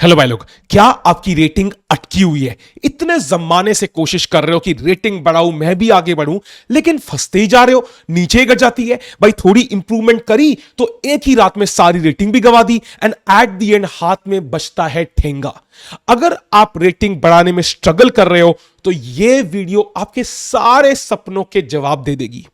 Hello भाई लोग, क्या आपकी रेटिंग अटकी हुई है? इतने जमाने से कोशिश कर रहे हो कि रेटिंग बढ़ाऊं, मैं भी आगे बढ़ूं, लेकिन फंसते ही जा रहे हो, नीचे ही गिर जाती है। भाई थोड़ी इंप्रूवमेंट करी तो एक ही रात में सारी रेटिंग भी गवा दी एंड एट द एंड हाथ में बचता है ठेंगा। अगर आप रेटिंग बढ़ाने में स्ट्रगल कर रहे हो तो यह वीडियो आपके सारे सपनों के जवाब दे देगी।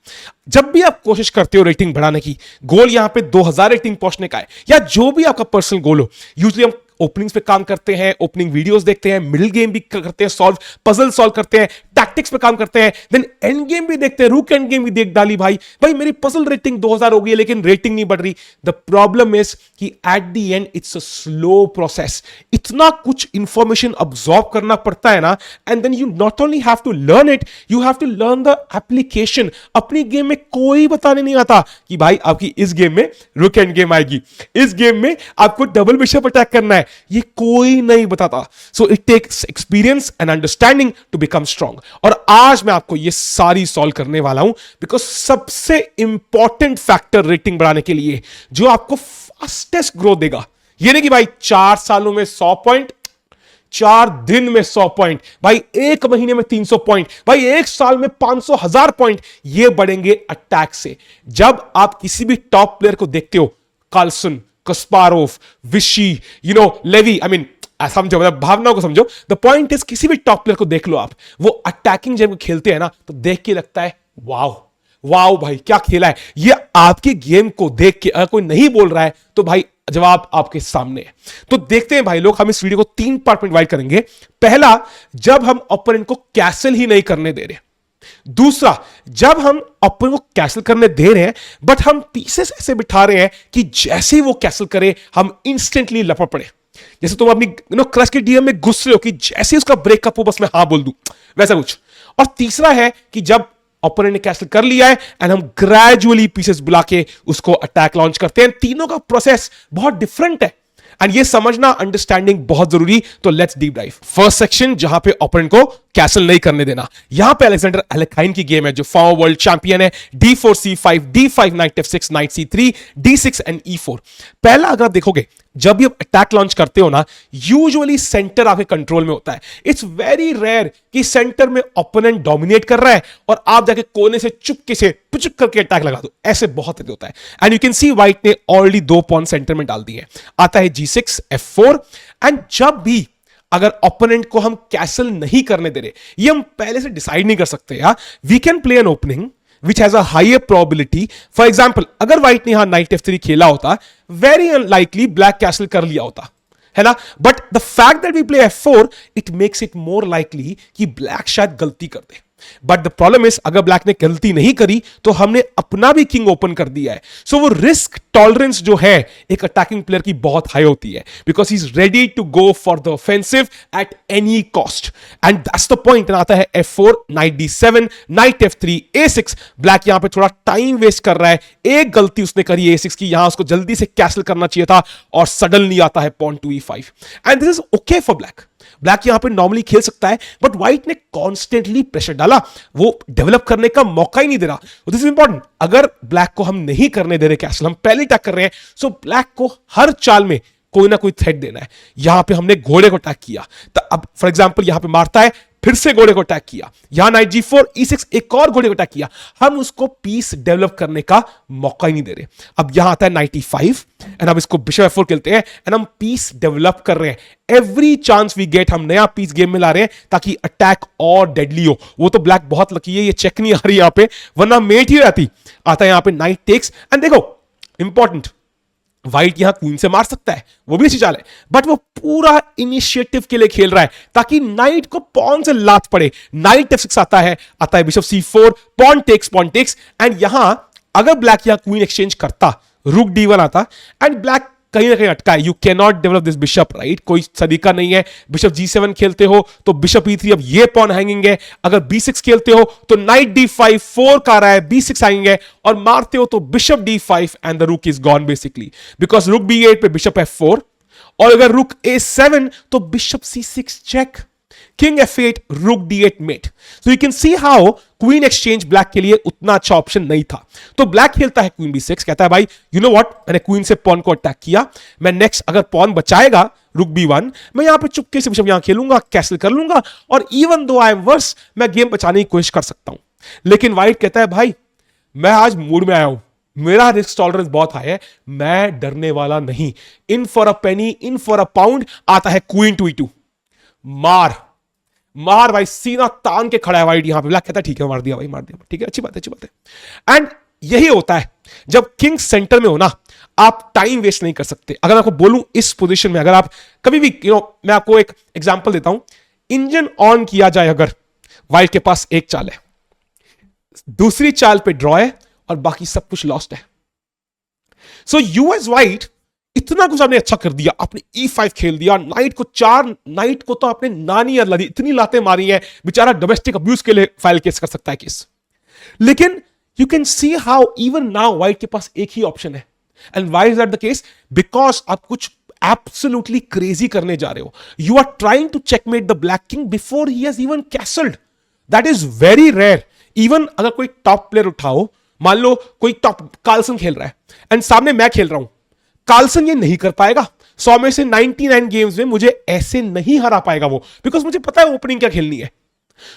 जब भी आप कोशिश करते हो रेटिंग बढ़ाने की, गोल यहां पे 2000 रेटिंग पहुंचने का है या जो भी आपका पर्सनल गोल हो, यूजुअली हम ओपनिंग्स पे काम करते हैं, ओपनिंग वीडियोस देखते हैं, मिडिल गेम भी करते हैं, पजल सॉल्व करते हैं, टैक्टिक्स पे काम करते हैं, देन एंड गेम भी देखते हैं, रूक एंड गेम भी देख डाली। भाई मेरी पजल रेटिंग 2000 हो गई है लेकिन रेटिंग नहीं बढ़ रही। द प्रॉब्लम इज कि at the end it's a slow process. इतना कुछ इंफॉर्मेशन अब्सॉर्ब करना पड़ता है ना, and then you not only have to learn it, you have to learn the application. अपनी गेम में कोई बताने नहीं आता कि भाई आपकी इस गेम में रूक एंड गेम आएगी, इस गेम में आपको डबल बिशप अटैक करना है, ये कोई नहीं बताता। So it takes experience and understanding to become strong. और आज मैं आपको ये सारी सॉल्व करने वाला हूं, बिकॉज सबसे इंपॉर्टेंट फैक्टर रेटिंग बढ़ाने के लिए जो आपको फास्टेस्ट ग्रोथ देगा, ये नहीं कि भाई 4 सालों में 100 पॉइंट, 4 दिन में 100 पॉइंट, भाई 1 महीने में 300 पॉइंट, भाई 1 साल में 500 1000 पॉइंट, ये बढ़ेंगे अटैक से। जब आप किसी भी टॉप प्लेयर को देखते हो, कार्लसन, कस्पारोव, विशी, लेवी, समझो, मतलब भावनाओं को समझो। द पॉइंट इज, किसी भी टॉप प्लेयर को देख लो आप, वो अटैकिंग जब खेलते हैं ना तो देख के लगता है वाओ वाओ भाई क्या खेला है। ये आपकी गेम को देख के अगर कोई नहीं बोल रहा है तो भाई जवाब आपके सामने है। तो देखते हैं भाई लोग, हम इस वीडियो को 3 पार्ट में डिवाइड करेंगे। पहला, जब हम ओपोनेंट को कैसल ही नहीं करने दे रहे। दूसरा, जब हम ओपोनेंट को कैसल करने दे रहे हैं बट हम पीसेस ऐसे बिठा रहे हैं कि जैसे ही वो कैसल करे हम इंस्टेंटली लपट पड़े। जैसे तुम अपनी क्रश के डीएम में घुस रहे हो कि जैसे उसका ब्रेकअप हो बस मैं हाँ बोल दूं, वैसा कुछ। और तीसरा है कि जब ओपोनेंट ने कैसल कर लिया है एंड हम ग्रेजुअली पीसेस बुला के उसको अटैक लॉन्च करते हैं। तीनों का प्रोसेस बहुत डिफरेंट है एंड ये समझना, अंडरस्टैंडिंग बहुत जरूरी। तो let's deep dive. First section, जहां पे ओपोनेंट को कैसल नहीं करने देना। यहां पे अलेक्जेंडर एलेखाइन की गेम है जो फॉर्मर वर्ल्ड चैंपियन है। D4 C5, D5 night F6, night C3, D6 and E4। पहला, अगर आप देखोगे जब भी आप अटैक लॉन्च करते हो ना, यूजुअली सेंटर आपके कंट्रोल में होता है। इट्स वेरी रेयर कि सेंटर में ओपोनेंट डोमिनेट कर रहा है और आप जाके कोने से चुपके से पुचुक करके अटैक लगा दो। ऐसे बहुत होता है and you can C white ने ऑलरेडी 2 पॉन सेंटर में डाल दिए। आता है G6 F4 एंड जब भी अगर ओपोनेंट को हम कैसल नहीं करने दे रहे, ये हम पहले से डिसाइड नहीं कर सकते यार। We can play an opening which has a higher probability. For example, अगर व्हाइट ने यहां नाइट F3 खेला होता, very unlikely ब्लैक कैसल कर लिया होता, है ना। But the fact that we play F4, it makes it more likely कि ब्लैक शायद गलती कर दे। बट द प्रॉब्लम इज, अगर ब्लैक ने गलती नहीं करी तो हमने अपना भी किंग ओपन कर दिया है। सो वो रिस्क टॉलरेंस जो है एक अटैकिंग प्लेयर की बहुत हाई होती है, because he is ready to go for the offensive at any cost and that's the point. आता है F4, night D7, night F3, A6। Black यहां पे थोड़ा टाइम वेस्ट कर रहा है। एक गलती उसने करी A6 की, यहां उसको जल्दी से कैसल करना चाहिए था और सडनली आता है pawn to E5 and this is okay for black. Black यहां पे नॉर्मली खेल सकता है बट व्हाइट ने कॉन्स्टेंटली प्रेशर डाला, वो डेवलप करने का मौका ही नहीं दे रहा। This is important. अगर ब्लैक को हम नहीं करने दे रहे कैसल, हम पहले अटैक कर रहे हैं, सो ब्लैक को हर चाल में कोई ना कोई थ्रेट देना है। यहां पे हमने घोड़े को अटैक किया तो अब फॉर एग्जांपल यहां पे मारता है, फिर से घोड़े को अटैक किया, यहां नाइट G4 E6, एक और घोड़े को अटैक किया, हम उसको पीस डेवलप करने का मौका ही नहीं दे रहे। अब यहां आता है नाइट E5 एंड अब इसको बिशप F4 खेलते हैं एंड हम पीस डेवलप कर रहे हैं। एवरी चांस वी गेट हम नया पीस गेम में ला रहे हैं ताकि अटैक और डेडली हो। वो तो ब्लैक बहुत लकी है, ये चेक नहीं आ रही यहां पे, वरना मेट ही रहती। आता है यहां पे नाइट टेक्स एंड देखो इंपॉर्टेंट, व्हाइट यहां क्वीन से मार सकता है, वो भी अच्छी चाल है, बट वो पूरा इनिशिएटिव के लिए खेल रहा है ताकि नाइट को पॉन से लात पड़े। नाइट F6 आता है bishop C4, pawn takes and यहां अगर ब्लैक यहां क्वीन एक्सचेंज करता, रुक D1 आता एंड ब्लैक कहीं ना कहीं अटका है। You can not develop this bishop, right, कोई तरीका नहीं है। बिशप G7 खेलते हो तो बिशप E3, अब ये पॉन हैंगिंग है। अगर B6 खेलते हो तो नाइट D5, 4 का रहा है, B6 हैंगिंग है और मारते हो तो बिशप D5 एंड द रुक इज गॉन बेसिकली, बिकॉज रुक B8 पे बिशप F4 और अगर रुक A7 तो bishop C6 check, king F8, रुक D8 mate. So you can see how queen exchange black के लिए उतना अच्छा ऑप्शन नहीं था। तो ब्लैक खेलता है क्वीन B6, कहता है भाई यू नो व्हाट, मैंने क्वीन से पॉन को अटैक किया, मैं नेक्स्ट अगर पॉन बचाएगा रुक B1, मैं यहां पे चुपके से बिशप यहां खेलूंगा, कैसल कर लूंगा, और even though I am worse, मैं गेम बचाने की कोशिश कर सकता हूं। लेकिन व्हाइट कहता है भाई मैं आज मूड में आया हूं, मेरा रिस्क टॉलरेंस बहुत हाई है, मैं डरने वाला नहीं। In for a Penney, in for a pound, आता है क्वीन टू E2, मार मार भाई, सीना तान के खड़ा है व्हाइट यहां पे। ब्लैक कहता है ठीक है मार दिया भाई, मार दिया, ठीक है, अच्छी बात है, अच्छी बात है। एंड यही होता है जब किंग सेंटर में हो ना, आप टाइम वेस्ट नहीं कर सकते। अगर मैं आपको बोलूं इस पोजीशन में अगर आप कभी भी मैं आपको एक एग्जांपल देता हूं, इंजन ऑन किया जाए अगर, व्हाइट के पास एक चाल है, दूसरी चाल पे ड्रॉ है और बाकी सब कुछ लॉस्ट है। सो यू एज व्हाइट इतना कुछ आपने अच्छा कर दिया, आपने E5 खेल दिया, नाइट को तो आपने नानी अल्लाह दी, इतनी लातें मारी हैं, बेचारा डोमेस्टिक अब्यूज के लिए फाइल केस कर सकता है केस। लेकिन you can see how even now white के पास एक ही ऑप्शन है। And why is that the case? Because आप कुछ एब्सोल्युटली क्रेजी करने जा रहे हो। You are trying to checkmate the black king before he has even castled. That is very rare. Even अगर कोई टॉप प्लेयर उठाओ, मान लो कोई टॉप कार्लसन खेल रहा है एंड सामने मैं खेल रहा हूं, कार्लसन ये नहीं कर पाएगा। 100 में से 99 गेम्स में मुझे ऐसे नहीं हरा पाएगा वो, बिकॉज मुझे पता है ओपनिंग क्या खेलनी है।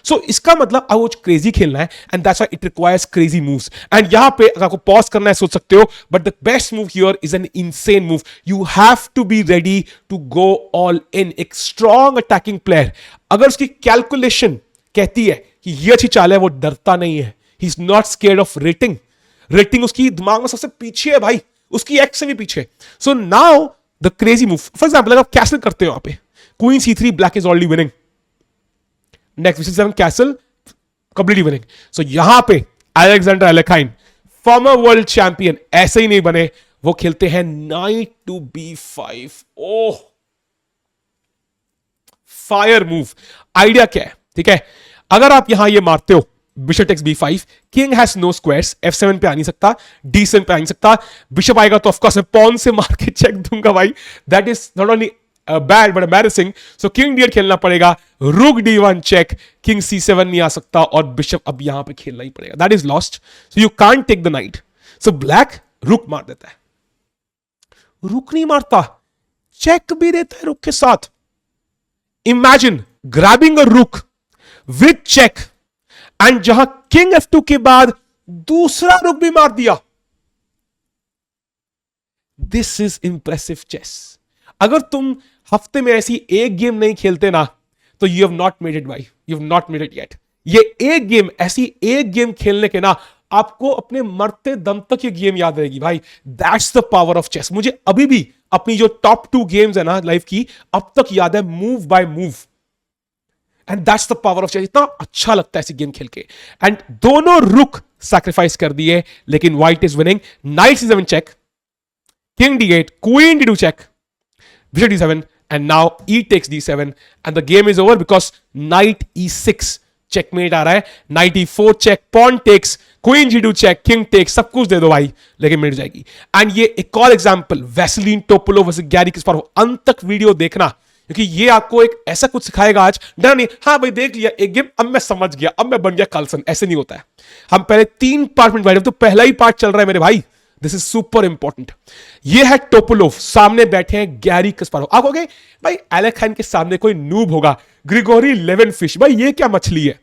सो इसका मतलब अब वो क्रेजी खेलना है and that's why it requires crazy moves. And यहां पे अगर आपको पॉज करना है सोच सकते हो, but the best move here is an insane move. You have to be ready to go all in. एक स्ट्रॉन्ग अटैकिंग प्लेयर अगर उसकी कैलकुलेशन कहती है कि ये अच्छी चाल है, वो डरता नहीं है। He is not scared of rating. Rating उसकी दिमाग में सबसे पीछे है भाई, उसकी एक्स से भी पीछे। So now the crazy move, for example अगर आप कैसल करते हो यहां पे, queen C3, black is already winning, next B7 castle, completely winning. So यहां पे Alexander Alekhine, former world champion, ऐसे ही नहीं बने, वो खेलते हैं knight to B5। Oh, fire move. Idea क्या है? ठीक है, अगर आप यहां ये मारते हो bishop takes B5, king has no squares, F7 पे आ नहीं सकता, D7 पे आ नहीं सकता, बिशप आएगा तो ऑफकोर्स मैं पॉन से मार के चेक दूंगा भाई। That is not only bad but embarrassing. So king D8 खेलना पड़ेगा, रुक D1 चेक, किंग C7 नहीं आ सकता और बिशप अब यहां पे खेलना ही पड़ेगा। That is lost. So you can't take the knight. So black rook मार देता है, रुक नहीं मारता, चेक भी देता है रुक के साथ। Imagine grabbing a rook with check and जहां किंग F2 के बाद दूसरा रुक भी मार दिया। This is impressive chess. अगर तुम हफ्ते में ऐसी एक गेम नहीं खेलते ना, तो you have not made it भाई, you have not made it yet. ये एक गेम, ऐसी एक गेम खेलने के ना, आपको अपने मरते दम तक ये गेम याद रहेगी भाई। That's the power of chess. मुझे अभी भी अपनी जो टॉप 2 गेम्स है ना लाइफ की, अब तक याद है move by move. And that's the power of chess. इतना अच्छा लगता है ऐसी गेम खेल के। एंड दोनों रुक सैक्रिफाइस कर दिए, लेकिन white is winning. Knight C7 check, king D8, queen D2 check, bishop D7, and now E takes D7, and the game is over because knight E6 checkmate आ रहा है, knight E4 check, pawn takes, queen G2 check, king takes, सब कुछ दे दो भाई, लेकिन मिट जाएगी। And ये एक और example, Veselin Topalov versus Garry Kasparov. अंत तक वीडियो देखना, क्योंकि ये आपको एक ऐसा कुछ सिखाएगा आज। डर नहीं, हाँ भाई देख लिया एक गेम, अब मैं समझ गया, अब मैं बन गया कार्लसन, ऐसे नहीं होता है। हम पहले 3 पार्ट में डिवाइड, तो पहला ही पार्ट चल रहा है मेरे भाई। This is super important. ये है टोपोलोव, सामने बैठे हैं गैरी कास्पारोव। आप कहोगे भाई एलेखाइन के सामने कोई नूब होगा, ग्रिगोरी लेवेनफिश, भाई ये क्या मछली है?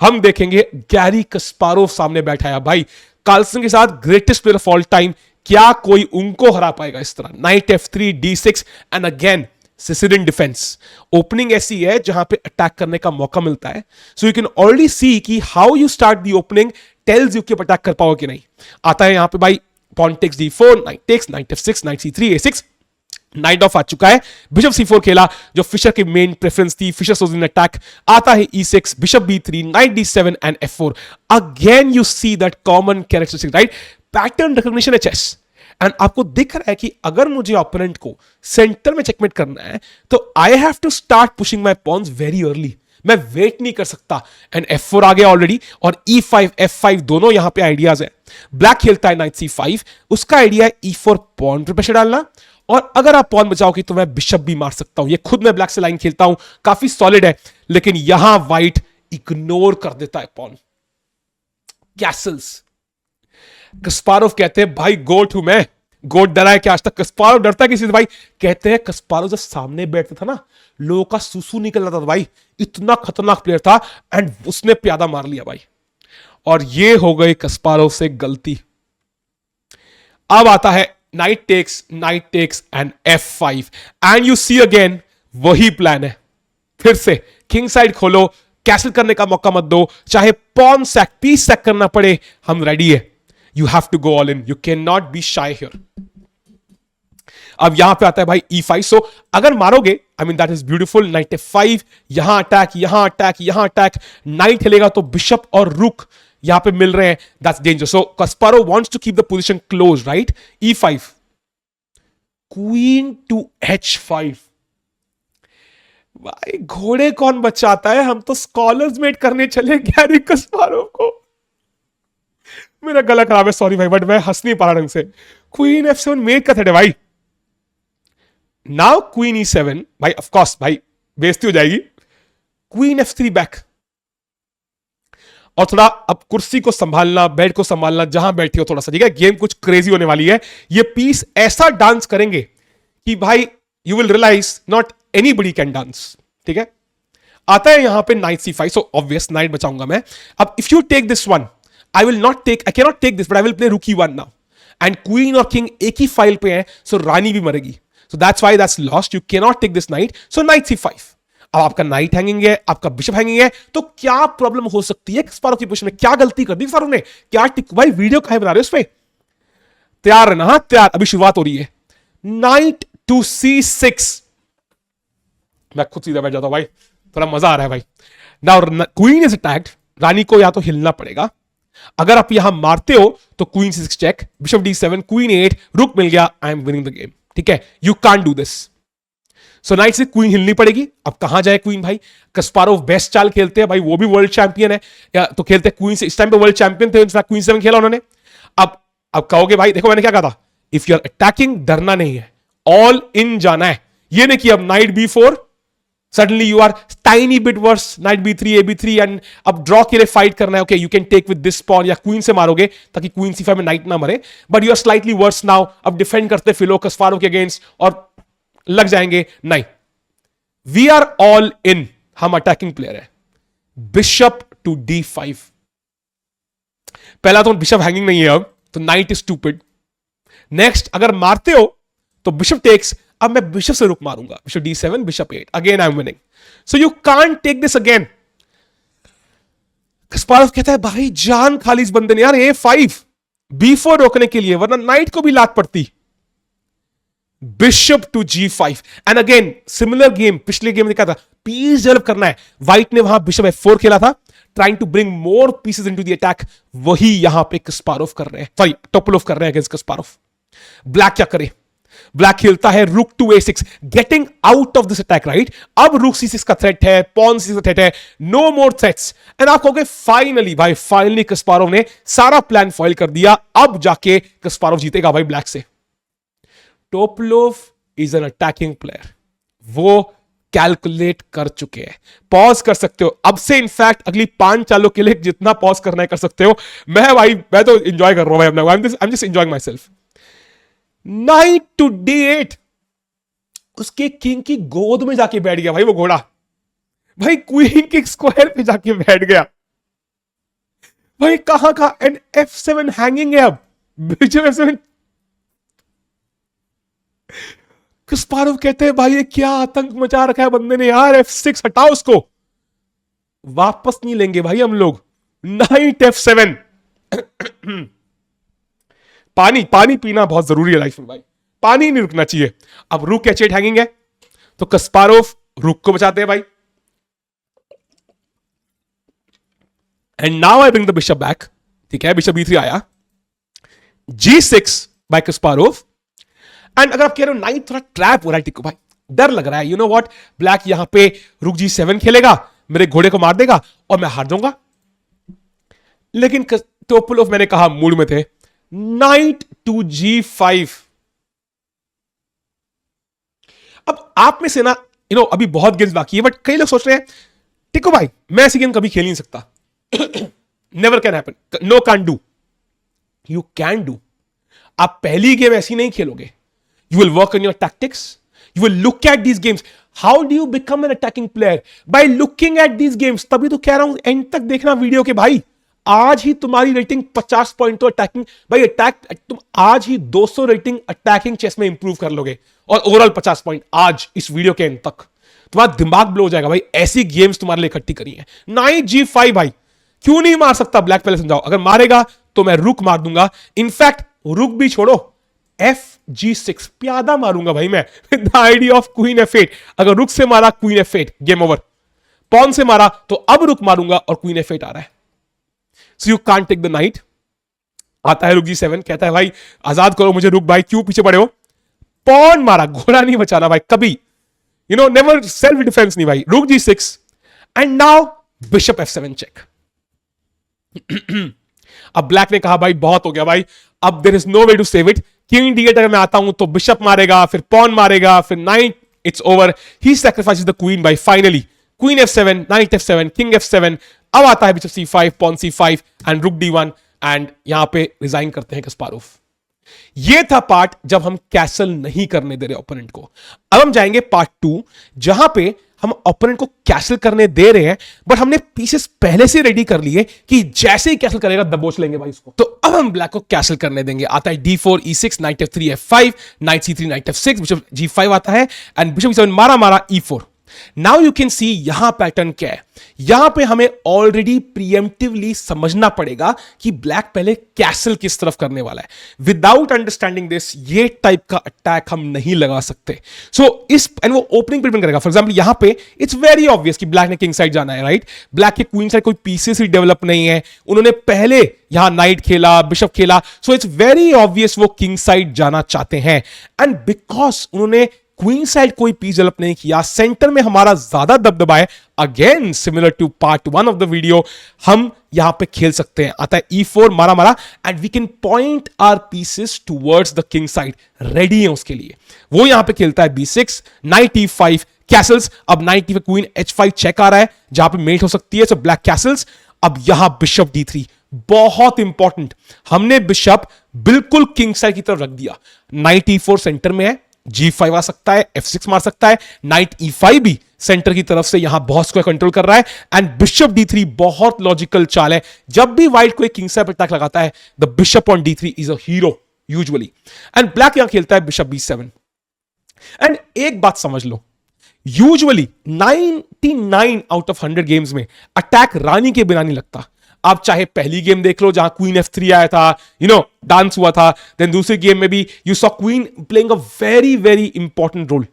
हम देखेंगे गैरी कास्पारोव सामने बैठा है भाई, कार्लसन के साथ greatest player of all time. क्या कोई उनको हरा पाएगा इस तरह? Night F3, D6 and again Sicilian defence. Opening ऐसी है जहां पे अटैक करने का मौका मिलता है। सो यू कैन ऑलरेडी सी कि how you start the opening tells you कि अटैक कर पाओगे कि नहीं। आता है यहां पे भाई pawn takes D4, knight takes, knight F6, knight C3, A6, knight off आ चुका है। बिशप C4 खेला, जो फिशर की मेन प्रेफरेंस थी, फिशर सोजन अटैक। आता है E6, bishop B3, knight D7 and F4। Again you see that common characteristic, right? Pattern recognition है चेस। एंड आपको दिख रहा है कि अगर मुझे ओपोनेंट को सेंटर में चेकमेट करना है, तो I have to start pushing my pawns very early. मैं वेट नहीं कर सकता। एंड F4 आ गया ऑलरेडी, और E5, F5 दोनों यहां पे आइडियाज है। ब्लैक खेलता है नाइट C5, उसका आइडिया है E4 पॉन पे प्रेशर डालना, और अगर आप पॉन बचाओगे तो मैं बिशप भी मार सकता हूं। ये खुद मैं ब्लैक से लाइन खेलता हूं, काफी सॉलिड है, लेकिन यहां व्हाइट इग्नोर कर देता है पॉन। कैसल्स। कस्पारोव कहते हैं भाई गोट हूं मैं, गोट डरा है क्या आज तक? कस्पारोव डरता है किसी से भाई? कहते हैं कस्पारोव जब सामने बैठता था ना, लोगों का सुसु निकल रहा था भाई, इतना खतरनाक प्लेयर था, एंड उसने प्यादा मार लिया भाई। और ये हो गई कस्पारोव से गलती। अब आता है knight takes and F5 and you see again वही प्लान है। फिर से किंग साइड खोलो, कैसल करने का मौका मत दो, चाहे पॉन सैक पीस सैक करना पड़े, हम रेडी है। You have to go all in, you can not be shy here. अब यहां पे आता है भाई E5। सो अगर मारोगे, I mean that is beautiful, night F5, यहां अटैक, यहां अटैक, यहां अटैक, नाइट हिलेगा तो बिशप और रुक यहां पे मिल रहे हैं, that's danger. So Kasparov wants to keep the position close, right? E5, queen to H5। भाई घोड़े कौन बचाता है, हम तो स्कॉलर्स मेट करने चले गैरी कस्पारोव को। मेरा गला खराब है, सॉरी भाई, बट मैं हंस नहीं पा रहा ढंग से। क्वीन F7 मेट का थ्रेड है भाई। नाउ क्वीन E7 भाई, ऑफ कोर्स भाई बेइज्जती हो जाएगी। क्वीन F3 बैक, और थोड़ा अब कुर्सी को संभालना, बेड को संभालना, जहां बैठी हो थोड़ा सा, ठीक है? गेम कुछ क्रेजी होने वाली है। ये पीस ऐसा डांस करेंगे कि भाई you will realise not anybody can dance, ठीक है? आता है यहां पे knight C5, so obvious knight बचाऊंगा मैं। अब if you take this one, I can not take this, but I will play rook E1 now, and queen और किंग एक ही फाइल पे है, सो रानी भी मरेगी। So that's why that's lost, you can not take this knight, so knight C5। अब आपका नाइट हैंगिंग है, आपका बिशप हैंगिंग है, तो क्या प्रॉब्लम हो सकती है कस्पारोव की पोजीशन में? क्या गलती कर दी कस्पारोव ने? क्या भाई वीडियो काहे बना रहे हो उस पे? तैयार है ना? हाँ तैयार, अभी शुरुआत हो रही है। नाइट टू C6, मैं खुद सीधा बैठ जाता हूं भाई, थोड़ा मजा आ रहा है भाई। नाउ क्वीन इज अटैक्ड, रानी को या तो हिलना पड़ेगा। अगर आप यहां मारते हो तो queen C6 check, bishop D7, queen A8, रुक मिल गया, आई एम विनिंग द गेम, ठीक है? You can't do this. So night से क्वीन हिलनी पड़ेगी। अब कहां जाए क्वीन भाई? कस्पारोव बेस्ट चाल खेलते हैं भाई, वो भी वर्ल्ड चैंपियन है, या तो खेलते हैं क्वीन से, इस टाइम पे वर्ल्ड चैंपियन थे, इनफैक्ट क्वीन 7 खेला उन्होंने। अब कहोगे भाई देखो मैंने क्या कहा था, इफ यू आर अटैकिंग डरना नहीं है, ऑल इन जाना है। ये नहीं कि अब night B4 suddenly you are tiny bit worse, knight B3, AB3, and अब ड्रॉ के लिए फाइट करना है, okay you can take with this pawn, या क्वीन से मारोगे ताकि क्वीन C5 में नाइट ना मरे, but you are slightly worse now. अब डिफेंड करते फिलो कस्पारोव के अगेंस्ट और लग जाएंगे, नहीं, वी आर ऑल इन, हम अटैकिंग प्लेयर है। बिशप टू D5, पहला तो बिशप हैंगिंग नहीं है अब, तो नाइट इज स्टूपिड। नेक्स्ट अगर मारते हो तो बिशप टेक्स, अब मैं बिशप से रुक मारूंगा, bishop D7, bishop 8, again I am winning, so you can't take this again. Kasparov कहता है भाई जान खाली इस बंदे ने यार, A5 B4 रोकने के लिए, वरना नाइट को भी लात पड़ती। Bishop to G5, and again similar game, पिछले गेम में देखा था, पीस डेवलप करना है। व्हाइट ने वहां बिशप F4 खेला था, trying to bring more pieces into the attack, वही यहां पे कस्पारोव कर रहे हैं, सॉरी टोपलोव कर रहे हैं अगेंस्ट कस्पारोव। ब्लैक क्या करे? ब्लैक खेलता है rook to A6, getting out of this attack, right? अब रुक C6 का थ्रेट है, पॉन C6 का थ्रेट है, नो मोर थ्रेट्स, एंड आप कहोगे फाइनली भाई, फाइनली कस्पारोव ने सारा प्लान फॉइल कर दिया, अब जाके कस्पारोव जीतेगा भाई ब्लैक से। टोपलोव इज एन अटैकिंग प्लेयर, वो कैलकुलेट कर चुके हैं। पॉज कर सकते हो अब से, इनफैक्ट अगली 5 चालों के लिए जितना पॉज करना है कर सकते हो। मैं तो एंजॉय कर रहा हूं भाई अपना, I am just enjoying myself. Knight to D8, उसके किंग की गोद में जाके बैठ गया भाई वो घोड़ा, भाई क्वीन के स्क्वायर पे जाके बैठ गया भाई, कहां का, एंड F7 हैंगिंग है अब, बिशप F7। कस्पारोव कहते हैं भाई ये क्या आतंक मचा रखा है बंदे ने यार, F6 हटाओ उसको, वापस नहीं लेंगे भाई हम लोग। नाइट F7 पानी पानी पीना बहुत जरूरी है लाइफ में भाई, पानी नहीं रुकना चाहिए। अब रुक H8 हैंगिंग है, तो कस्पारोव रुक को बचाते हैं भाई, and now I bring the bishop back, ठीक है? बिशप B3 आया, G6 बाय कस्पारोव, एंड अगर आप कह रहे हो नाइट थोड़ा ट्रैप हो रहा है टिक्को भाई, डर लग रहा है, यू नो व्हाट, ब्लैक यहां पे रुक G7 खेलेगा, मेरे घोड़े को मार देगा और मैं हार जाऊंगा। लेकिन टोपलोव मैंने कहा मूड में थे, नाइट टू G5। अब आप में से ना, यू नो अभी बहुत गेम्स बाकी है, बट कई लोग सोच रहे हैं टिक्को भाई मैं ऐसी गेम कभी खेल नहीं सकता never can happen, no can do, you can do. आप पहली गेम ऐसी नहीं खेलोगे, you will work on your tactics, you will look at these games. How do you become an attacking player? By looking at these games. तभी तो कह रहा हूं एंड तक देखना वीडियो के भाई। आज ही तुम्हारी रेटिंग 50 पॉइंट तो अटैकिंग, भाई अटैक, तुम आज ही 200 रेटिंग अटैकिंग चेस में इंप्रूव कर लोगे, और ओवरऑल 50 पॉइंट आज इस वीडियो के एंड तक। तुम्हारा दिमाग ब्लो हो जाएगा भाई, ऐसी गेम्स तुम्हारे लिए इकट्ठी करी है। नाइट G5 भाई, क्यों नहीं मार सकता ब्लैक? पहले समझाओ। अगर मारेगा तो मैं रुक मार दूंगा, इनफैक्ट रुक भी छोड़ो, FG6 प्यादा मारूंगा भाई मैं, the idea of queen F8। अगर रुक से मारा queen F8, game over. Pawn से मारा तो अब रुक मारूंगा और क्वीन F8 आ रहा है, so you can't take the knight. आता है रुक G7, कहता है भाई आजाद करो मुझे रुक भाई, क्यों पीछे पड़े हो? पॉन मारा, घोड़ा नहीं बचाना भाई कभी, you know never, self defence नहीं भाई। Rook G6 and now bishop F7 check. अब ब्लैक ने कहा भाई बहुत हो गया भाई, अब there is no way to save it. King D8 अगर मैं आता हूं तो बिशप मारेगा, फिर पॉन मारेगा, फिर knight, it's over. He sacrifices the queen भाई फाइनली। Queen F7, knight F7, king F7, अब आता है bishop C5, pawn C5 and रुक D1, एंड यहां पे रिजाइन करते हैं कस्पारोव। ये था पार्ट जब हम कैसल नहीं करने दे रहे ओपोनेंट को। अब हम जाएंगे पार्ट 2, जहां पे हम ओपोनेंट को कैसल करने दे रहे हैं, बट हमने पीसेस पहले से रेडी कर लिए कि जैसे ही कैसल करेगा दबोच लेंगे भाई इसको। तो अब हम ब्लैक को कैसल करने देंगे। आता है D4 E6, night F3 F5, night C3 night F6, bishop G5 आता है, एंड बिशप E7 मारा मारा E4। नाउ यू कैन सी यहां पैटर्न क्या है। यहां पे हमें ऑलरेडी प्रीएम्प्टिवली समझना पड़ेगा कि ब्लैक पहले कैसल किस तरफ करने वाला है। विदाउट अंडरस्टैंडिंग दिस, ये टाइप का अटैक हम नहीं लगा सकते। सो इस एंड वो ओपनिंग प्रिपेयर करेगा। फॉर एग्जांपल यहां पे इट्स वेरी ऑब्वियस कि ब्लैक ने किंग साइड जाना है, राइट? ब्लैक के क्वीन साइड कोई पीसेस ही डेवलप नहीं है, उन्होंने पहले यहां नाइट खेला, बिशप खेला, सो इट्स वेरी ऑब्वियस वो किंग साइड जाना चाहते हैं। एंड बिकॉज उन्होंने क्वीन साइड कोई पीस डेवलप नहीं किया, सेंटर में हमारा ज्यादा दबदबा है, again similar to part 1 of the video, हम यहां पे खेल सकते हैं। आता है E4 मारा मारा, and we can point our pieces towards the king side, ready है उसके लिए। वो यहां पे खेलता है B6, नाइट E5 कैसल्स। अब knight E5 queen H5 check आ रहा है, जहां पे मेट हो सकती है, सो ब्लैक कैसल्स। अब यहां बिशप D3, बहुत इंपॉर्टेंट, हमने बिशप बिल्कुल किंग साइड की तरफ रख दिया। नाइट E4 सेंटर में है, G5 आ सकता है, F6 मार सकता है, नाइट E5 भी सेंटर की तरफ से यहां बहुत स्क्वायर कंट्रोल कर रहा है, एंड बिशप D3 बहुत लॉजिकल चाल है। जब भी व्हाइट को एक किंग साइड अटैक लगाता है, the bishop on D3 is a hero usually. And black यहां खेलता है बिशप B7। एंड एक बात समझ लो, यूजुअली 99 आउट ऑफ 100 गेम्स में अटैक रानी के बिना नहीं लगता। आप चाहे पहली गेम देख लो जहां क्वीन F3 आया था, यू नो डांस हुआ था, देन दूसरी गेम में भी you saw queen playing a very very important role,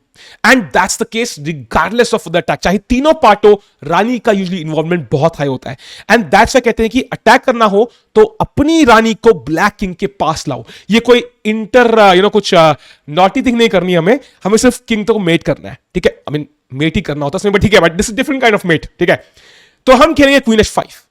and that's the case regardless of the attack. चाहे तीनों पार्टों, रानी का यूजुअली इन्वॉल्वमेंट बहुत हाई होता है, एंड दैट्स व्हाई कहते हैं कि अटैक करना हो तो अपनी रानी को ब्लैक किंग के पास लाओ। ये कोई इंटर कुछ नॉटी थिंग नहीं करनी, हमें सिर्फ किंग को मेट करना है, ठीक है? आई मीन मेट ही करना होता है, बट ठीक है, but this is different kind of mate, ठीक है? तो हम खेलेंगे queen H5,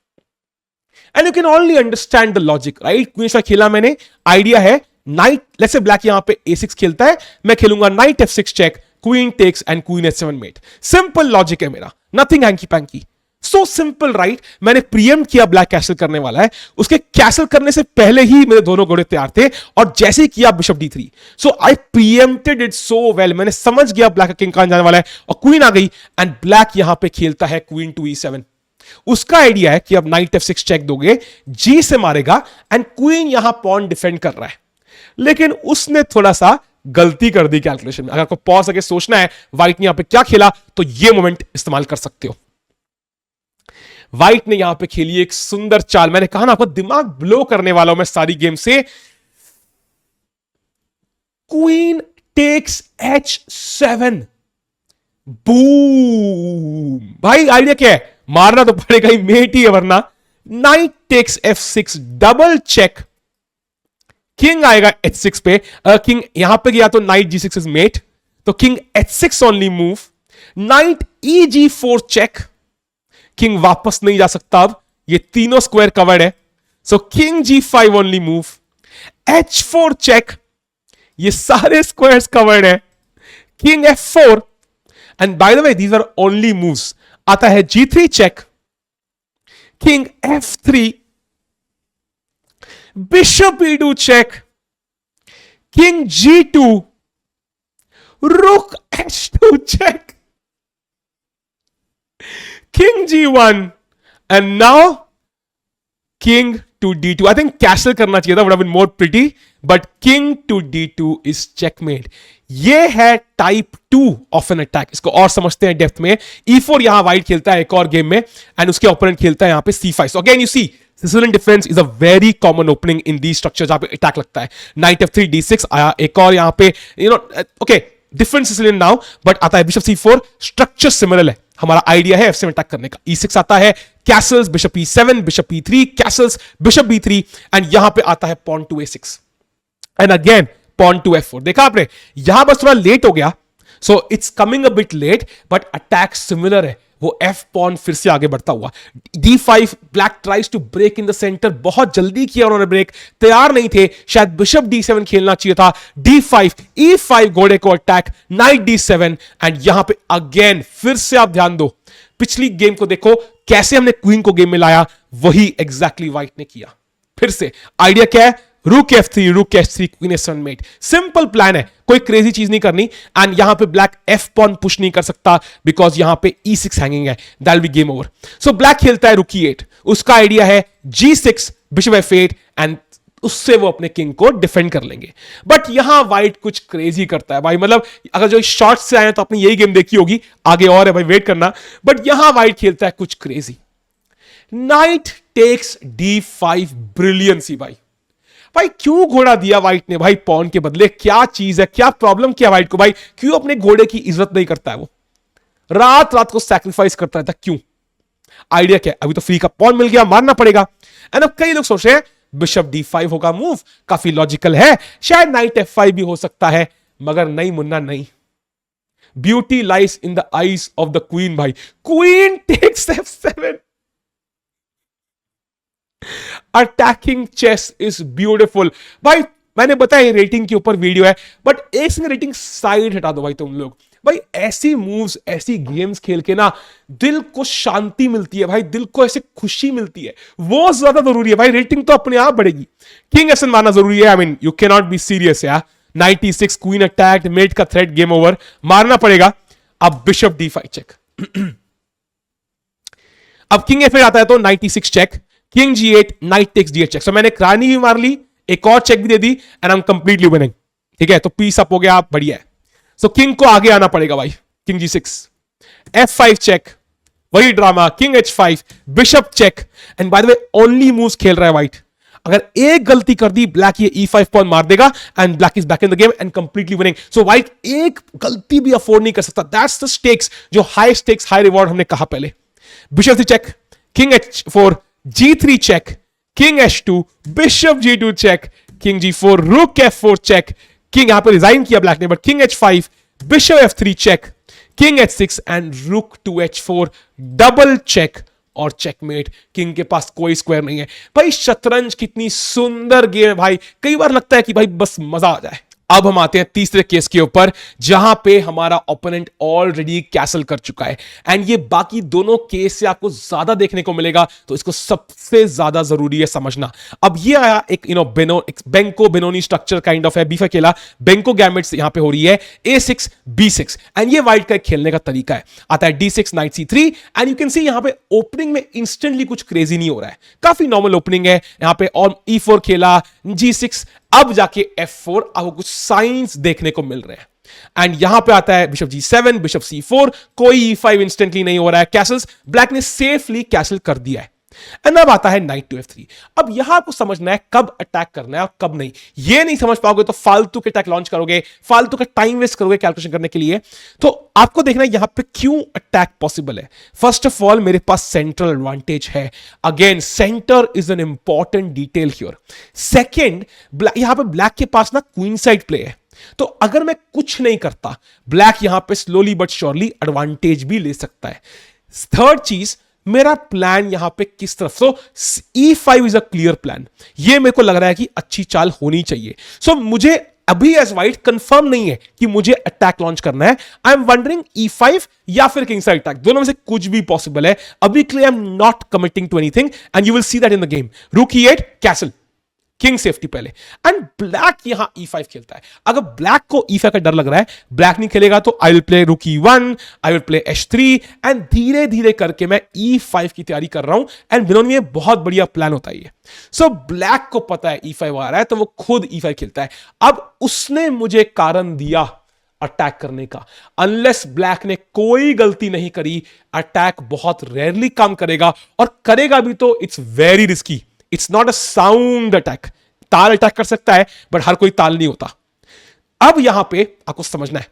and you can only understand the logic, right? Queen H5 खेला मैंने, आइडिया है नाइट, लेट्स से ब्लैक यहां पे A6 खेलता है, मैं खेलूंगा knight F6 check, queen takes and queen H7 mate. Simple logic है मेरा, nothing hanky panky, so simple, right? मैंने प्रीएम्प्ट किया ब्लैक कैसल करने वाला है, उसके कैसल करने से पहले ही मेरे दोनों घोड़े तैयार थे, और जैसे ही किया bishop D3, so I preempted it so well. मैंने समझ गया ब्लैक का किंग कहां जाने वाला है, और क्वीन आ गई, एंड ब्लैक यहां पे खेलता है क्वीन टू E7। उसका आइडिया है कि अब नाइट F6 चेक दोगे, G से मारेगा, एंड क्वीन यहां पॉन डिफेंड कर रहा है। लेकिन उसने थोड़ा सा गलती कर दी कैलकुलेशन में। अगर आपको पॉज करके सोचना है व्हाइट ने यहां पे क्या खेला, तो ये मोमेंट इस्तेमाल कर सकते हो। व्हाइट ने यहां पे खेली एक सुंदर चाल, मैंने कहा ना आपको दिमाग ब्लो करने वाला हूं मैं सारी गेम से। क्वीन टेक्स H7, बूम भाई। आइडिया क्या है? मारना तो पड़ेगा ही, मेट ही है वरना। Knight takes F6, double check, king आएगा H6 पे, किंग यहां पे गया तो नाइट G6 इज मेट, तो king H6 only move, knight EG4 check, king वापस नहीं जा सकता, अब ये तीनों स्क्वायर कवर्ड है, so king G5 only move, H4 check, ये सारे स्क्वायर्स कवर्ड है, king F4, and by the way these are only moves. आता है G3 check, king F3, Bishop e2 check, king g2, rook h2 check, king g1, and now king to d2. I think castle करना चाहिए था, would have been more pretty, but king to d2 is checkmate. ये है type 2 of an attack. इसको और समझते हैं depth में. e4 यहां वाइट खेलता है एक और गेम में, एंड उसके ओपोनेंट खेलता है यहां पे c5. So again you see Sicilian defense is a very common opening in these structures जहां पे अटैक लगता है. knight f3 d6 आया एक और यहां पे, you know, okay, different Sicilian now, but आता है bishop c4. स्ट्रक्चर सिमिलर है. हमारा आइडिया है f7 अटैक करने का. e6 आता है, castles, bishop e7, bishop e3, castles, bishop b3, and यहां पे आता है pawn to a6, and again pawn to f4. देखा आपने, यहां बस थोड़ा लेट हो गया, so it's coming a bit late, but attack similar है. वो f पॉन फिर से आगे बढ़ता हुआ. d5, black tries to break in the centre. बहुत जल्दी किया उन्होंने ब्रेक, तैयार नहीं थे. शायद बिशप d7 खेलना चाहिए था. d5, e5 घोड़े को अटैक, नाइट d7, एंड यहां पे अगेन फिर से आप ध्यान दो, पिछली गेम को देखो कैसे हमने क्वीन को गेम में लाया, वही एग्जैक्टली व्हाइट ने किया. फिर से आइडिया क्या है, रूक f3, रूक h3, queen s1 met. Simple plan है, कोई क्रेजी चीज नहीं करनी. एंड यहां पे ब्लैक f पॉन पुश नहीं कर सकता बिकॉज यहां पे e6 हैंगिंग है. That will be game over. So black खेलता है रूक e8. उसका आइडिया है g6, बिशप f8, एंड उससे वो अपने किंग को डिफेंड कर लेंगे. बट यहां व्हाइट कुछ क्रेजी करता है भाई. मतलब अगर जो शॉर्ट से आए तो आपने यही गेम देखी होगी, आगे और है भाई, वेट करना. बट यहां व्हाइट खेलता है कुछ crazy. Knight takes d5, brilliancy भाई. भाई क्यों घोड़ा दिया व्हाइट ने भाई पॉन के बदले? क्या चीज है, क्या प्रॉब्लम किया व्हाइट को भाई? क्यों अपने घोड़े की इज्जत नहीं करता है? वो रात रात को सैक्रिफाइस करता रहता, क्यों? आइडिया क्या है? अभी तो फ्री का पॉन मिल गया, मारना पड़ेगा. एंड अब कई लोग सोच रहे हैं बिशप d5 होगा मूव, काफी लॉजिकल है, शायद नाइट f5 भी हो सकता है. मगर नहीं मुन्ना, नहीं. Beauty lies in the eyes of the queen भाई. Queen takes f7. Attacking chess is beautiful भाई. मैंने बताया रेटिंग के ऊपर वीडियो है, बट एक सिंगल रेटिंग साइड हटा दो भाई तुम लोग. भाई ऐसी मूव्स, ऐसी गेम्स खेल के ना दिल को शांति मिलती है भाई, दिल को ऐसे खुशी मिलती है, वो ज्यादा जरूरी है भाई. रेटिंग तो अपने आप बढ़ेगी. किंग एस मारना जरूरी है. I mean you can not be serious यार. 96, क्वीन अटैक, मेट का थ्रेट, गेम ओवर, मारना पड़ेगा. अब बिशप d5 चेक. अब किंग f8 आता है तो 96 check, king g8, knight takes d8 check. So मैंने रानी भी मार ली, एक और चेक भी दे दी, and I am completely winning. ठीक है, तो पीस अप हो गया, आप बढ़िया है. सो किंग को आगे आना पड़ेगा भाई. किंग g6, f5 चेक, वही drama, king h5, bishop check. And by the way only moves खेल रहा है व्हाइट. अगर एक गलती कर दी ब्लैक ये e5 पॉन मार देगा, and black is back in the game and completely winning. So white एक गलती भी अफोर्ड नहीं कर सकता. दैट्स द स्टेक्स, जो हाई स्टेक्स हाई रिवॉर्ड हमने कहा पहले. Bishop check, king h4, g3 check, king h2, bishop g2 check, king g4, rook f4 check. King यहां पर रिजाइन किया ब्लैक ने, but king h5, bishop f3 check, king h6, and rook to h4, double check और checkmate. King के पास कोई square नहीं है भाई. शतरंज कितनी सुंदर गेम है भाई. कई बार लगता है कि भाई बस मजा आ जाए. अब हम आते हैं तीसरे केस के ऊपर, जहां पे हमारा ओपोनेंट ऑलरेडी कैसल कर चुका है. एंड ये बाकी दोनों केस से आपको ज्यादा देखने को मिलेगा, तो इसको सबसे ज्यादा जरूरी है समझना. अब ये आया एक बेंको बेनोनी स्ट्रक्चर काइंड ऑफ है. b5 खेला, बेंको गैमेट्स यहां पे हो रही है, a6 b6, एंड ये व्हाइट का खेलने का तरीका है. आता है d6, night c3, and you can सी यहां पे ओपनिंग में इंस्टेंटली कुछ क्रेजी नहीं हो रहा है, काफी नॉर्मल ओपनिंग है. यहां पे और e4 खेला, g6, अब जाके f4, आपको कुछ साइंस देखने को मिल रहे हैं. एंड यहां पे आता है बिशप g7, बिशप c4, कोई e5 इंस्टेंटली नहीं हो रहा है. कैसल्स ब्लैक ने सेफली कैसल कर दिया है. एंड अब आता है नाइट टू f3. अब यहां आपको समझना है कब अटैक करना है और कब नहीं. ये नहीं समझ पाओगे तो फालतू के अटैक लॉन्च करोगे, फालतू का टाइम वेस्ट करोगे कैलकुलेशन करने के लिए. तो आपको देखना है यहां पे क्यों अटैक पॉसिबल है. फर्स्ट ऑफ ऑल मेरे पास सेंट्रल एडवांटेज है. Again centre is an important detail here. Second, यहां पे ब्लैक के पास ना क्वीन साइड प्ले है, तो अगर मैं कुछ नहीं करता ब्लैक यहां पे स्लोली बट श्योरली एडवांटेज भी ले सकता है. थर्ड चीज, मेरा प्लान यहां पे किस तरफ. सो e5 is a clear plan. ये मेरे को लग रहा है कि अच्छी चाल होनी चाहिए. सो मुझे अभी एज व्हाइट कंफर्म नहीं है कि मुझे अटैक लॉन्च करना है. आई एम वंडरिंग e5 या फिर किंग साइड अटैक, दोनों में से कुछ भी पॉसिबल है. अभी के लिए I am not committing to anything, and you will see that in the game. Rook e8, castle, king safety पहले, एंड ब्लैक यहां E5 खेलता है। अगर ब्लैक को E5 का डर लग रहा है, ब्लैक नहीं खेलेगा, तो आई will play rook E1, I will play H3, and धीरे धीरे करके मैं E5 की तैयारी कर रहा हूं। एंड बिनोन में बहुत बढ़िया प्लान होता है ये। सो ब्लैक को पता है E5 आ रहा है, तो वो खुद E5 खेलता है। अब उसने मुझे कारण दिया अटैक करने का। अनलेस ब्लैक ने कोई गलती नहीं करी, अटैक बहुत रेयरली काम करेगा, और करेगा भी तो it's very risky. It's not a sound attack. ताल अटैक कर सकता है, बट हर कोई ताल नहीं होता। अब यहां पे आपको समझना है,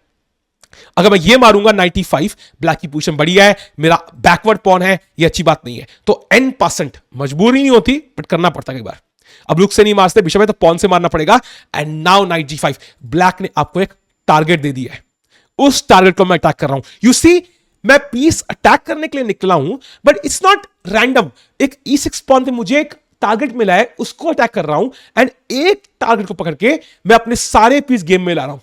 अगर मैं ये मारूंगा 95, ब्लैक की पोजीशन बढ़िया है, मेरा बैकवर्ड पॉन है, ये अच्छी बात नहीं है। तो n% मजबूरी नहीं होती, बट करना पड़ता कई बार। अब रुक से नहीं मारते, बिशप है तो पॉन से मारना पड़ेगा। And now night G5, black ने आपको एक टारगेट दे दिया है, उस टारगेट को मैं अटैक कर रहा हूं। यू सी, मैं पीस अटैक करने के लिए निकला हूं, बट इट्स नॉट रैंडम। एक E6 पॉन पे मुझे एक टारगेट मिला है, उसको अटैक कर रहा हूं, एंड एक टारगेट को पकड़ के मैं अपने सारे पीस गेम में ला रहा हूं।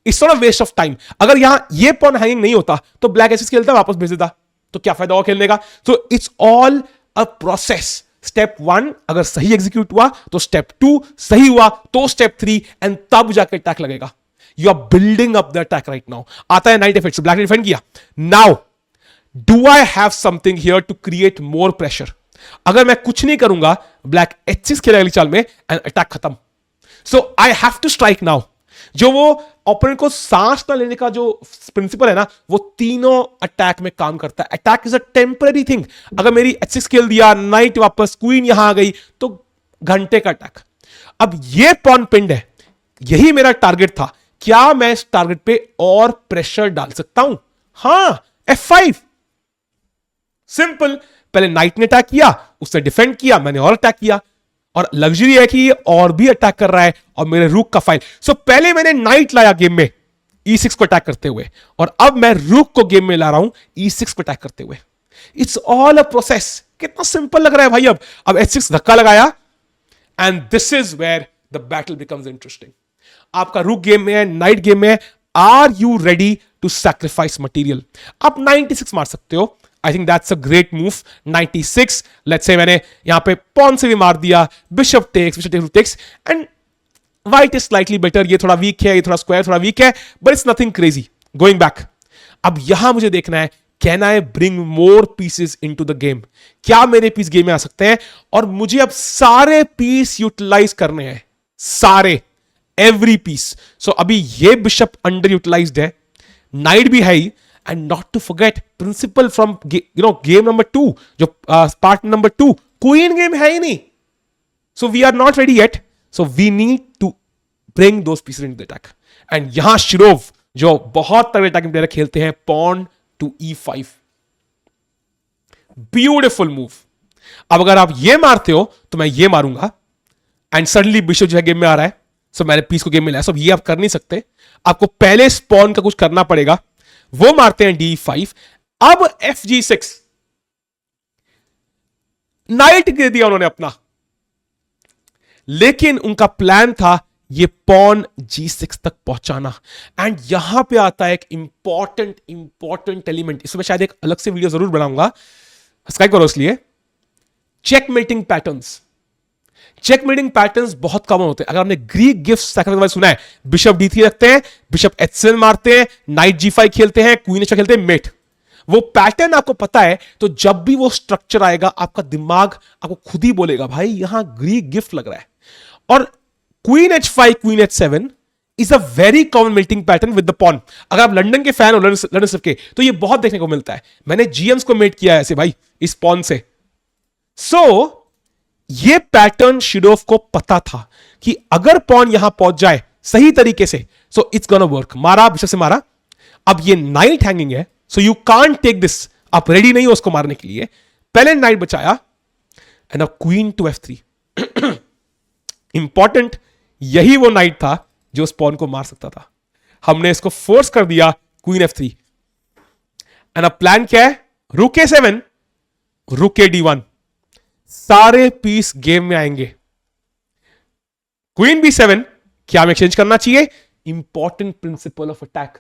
It's not a waste of time. अगर यहां ये पॉन हैंगिंग नहीं होता तो ब्लैक ऐसे खेलता, वापस भेज देता, तो क्या फायदा हुआ खेलने का। तो it's all a process. Step 1 अगर सही एग्जीक्यूट हुआ तो स्टेप 2 सही हुआ तो स्टेप 3, एंड तब जाकर अटैक लगेगा। You are building up the attack right now. आता है नाइट इफेक्ट, ब्लैक ने डिफेंड किया। Now do I have something here to create more pressure. अगर मैं कुछ नहीं करूंगा, ब्लैक H6 खेलेगा अगली चाल में, एंड अटैक खत्म। So I have to strike now. जो वो ओपोनेंट को सांस ना लेने का जो प्रिंसिपल है ना, वो तीनों अटैक में काम करता है। Attack is a temporary thing. अगर मेरी H6 खेल दिया, नाइट वापस, क्वीन यहां आ गई, तो घंटे का अटैक। अब ये पॉन पिंड है, यही मेरा टारगेट था। क्या मैं इस टारगेट पे और प्रेशर डाल सकता हूं? हां, F5 सिंपल। पहले नाइट ने अटैक किया, उसने डिफेंड किया, मैंने और अटैक किया, और लग्जरी है कि ये और भी अटैक कर रहा है, और मेरे रूक का फाइल। सो पहले मैंने नाइट लाया गेम में E6 को अटैक करते हुए, और अब मैं रूक को गेम में ला रहा हूं E6 को अटैक करते हुए। It's all a process. कितना सिंपल लग रहा है भाई। अब H6 धक्का लगाया, and this is where the battle becomes interesting. आपका रूक गेम में है, नाइट गेम में है। Are you ready to sacrifice material? आप 96 मार सकते हो। I think that's a great move. 96, let's say मैंने यहां पे पॉन से भी मार दिया, bishop takes, and white is slightly better. ये थोड़ा वीक है, ये थोड़ा स्क्वायर थोड़ा वीक है, but it's nothing crazy. Going back, अब यहां मुझे देखना है, can I bring more pieces into the game? क्या मेरे पीस गेम में आ सकते हैं? और मुझे अब सारे पीस यूटिलाइज करने हैं, सारे, एवरी पीस। सो अभी ये बिशप अंडर यूटिलाइज्ड है, नाइट भी है ही, and not to forget principle from game number 2, जो पार्ट नंबर 2, क्वीन गेम है ही नहीं। So we are not ready yet. So we need to bring those pieces into the attack. And यहां Shirov, जो बहुत तगड़े अटैकिंग प्लेयर खेलते हैं, pawn to E5, beautiful move. अब अगर आप ये मारते हो तो मैं ये मारूंगा, एंड सडनली बिशप जो है गेम में आ रहा है। सो मैंने पीस को गेम में लाया। सब ये आप कर नहीं सकते, आपको पहले स्पॉन का कुछ करना पड़ेगा। वो मारते हैं D5। अब FG6, नाइट दे दिया उन्होंने अपना, लेकिन उनका प्लान था ये पॉन G6 तक पहुंचाना। एंड यहां पे आता है एक इंपॉर्टेंट एलिमेंट। इसमें शायद एक अलग से वीडियो जरूर बनाऊंगा, सब्सक्राइब करो इसलिए। Checkmating patterns. चेकमेटिंग पैटर्न्स बहुत कॉमन होते हैं। अगर आपने ग्रीक गिफ्ट सैक्रिफाइस सुना है, बिशप D3 रखते हैं, बिशप H7 मारते हैं, नाइट G5 खेलते हैं, क्वीन H5 खेलते हैं, मेट। वो पैटर्न आपको पता है, तो जब भी वो स्ट्रक्चर आएगा, आपका दिमाग आपको खुद ही बोलेगा भाई यहां ग्रीक गिफ्ट लग रहा है। और queen H5, queen H7 is a very common mating pattern with the pawn. अगर आप लंदन के फैन हो, लंदन सिर्फ के, तो ये बहुत देखने को मिलता है। मैंने GMs को मेट किया है ऐसे भाई, इस पॉन से। सो ये पैटर्न शिरोव को पता था कि अगर पॉन यहां पहुंच जाए सही तरीके से, सो इट्स गोना वर्क। मारा, बिशप से मारा। अब ये नाइट हैंगिंग है, so you can't take this. आप रेडी नहीं हो उसको मारने के लिए। पहले नाइट बचाया, एंड अब क्वीन टू F3। इंपॉर्टेंट, यही वो नाइट था जो स्पॉन को मार सकता था। हमने इसको फोर्स कर दिया, क्वीन F3। एंड अब प्लान क्या है? रुक A7, रुक D1, सारे पीस गेम में आएंगे। क्वीन B7, क्या हमें एक्सचेंज करना चाहिए? Important principle of attack,